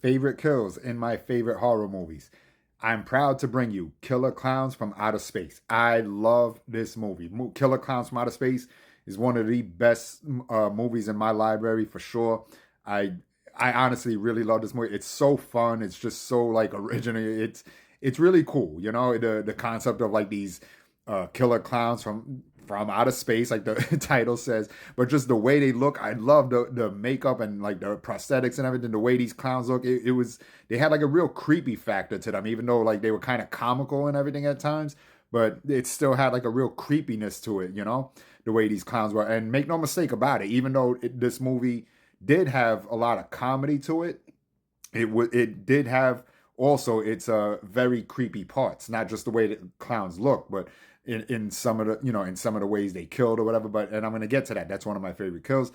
Favorite kills in my favorite horror movies. I'm proud to bring you Killer Clowns from Outer Space. I love this movie. Killer Clowns from Outer Space is one of the best movies in my library for sure. I I honestly really love this movie. It's so fun. It's just so like original. It's really cool. You know the concept of like these killer clowns from outer space, like the title says. But just the way they look, I love the makeup and like the prosthetics and everything. The way these clowns look, it was they had like a real creepy factor to them, even though like they were kind of comical and everything at times. But it still had like a real creepiness to it, you know, the way these clowns were. And make no mistake about it, even though this movie did have a lot of comedy to it, it did have also its very creepy parts, not just the way that clowns look, but in some of the in some of the ways they killed or whatever. But and I'm gonna get to that. That's one of my favorite kills.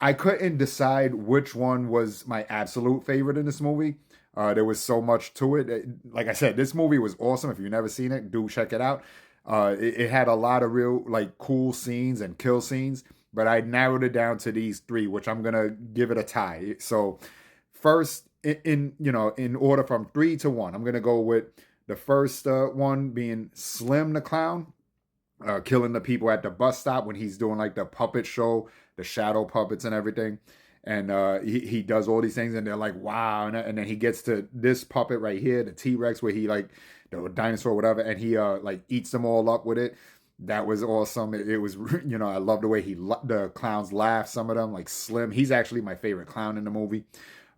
I couldn't decide which one was my absolute favorite in this movie. There was so much to it. Like I said, this movie was awesome. If you've never seen it, do check it out. It had a lot of real like cool scenes and kill scenes, but I narrowed it down to these three, which I'm gonna give it a tie. So first, in order from 3 to 1, I'm gonna go with the first one being Slim the Clown, killing the people at the bus stop when he's doing like the puppet show, the shadow puppets and everything. And he does all these things, and they're like, wow. And then he gets to this puppet right here, the T Rex, where he like the dinosaur, or whatever, and he like eats them all up with it. That was awesome. It was, I love the way the clowns laugh. Some of them, like Slim, he's actually my favorite clown in the movie.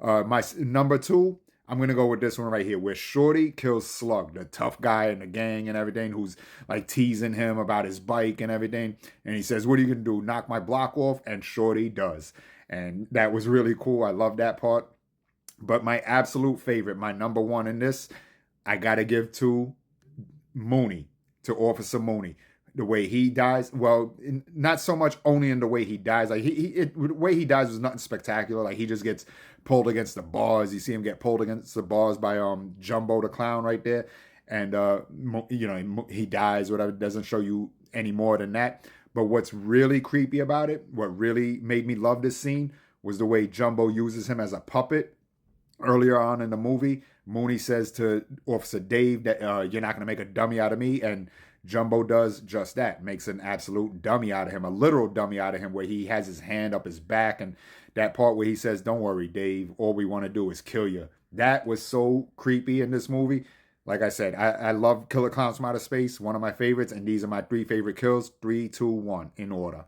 My number two, I'm gonna go with this one right here, where Shorty kills Slug, the tough guy in the gang and everything, who's like teasing him about his bike and everything. And he says, "What are you gonna do? Knock my block off?" And Shorty does, and that was really cool. I love that part. But my absolute favorite, my number one in this, I gotta give to Mooney, to Officer Mooney. The way he dies, well, not so much only in the way he dies. Like the way he dies was nothing spectacular. Like he just gets pulled against the bars. You see him get pulled against the bars by Jumbo the clown right there, and he dies. Whatever, doesn't show you any more than that. But what's really creepy about it, what really made me love this scene, was the way Jumbo uses him as a puppet earlier on in the movie. Mooney says to Officer Dave that you're not going to make a dummy out of me. And Jumbo does just that, makes an absolute dummy out of him, a literal dummy out of him, where he has his hand up his back. And that part where he says, "Don't worry, Dave, all we want to do is kill you." That was so creepy in this movie. Like I said, I love Killer Clowns from Outer Space, one of my favorites. And these are my three favorite kills. 3, 2, 1 in order.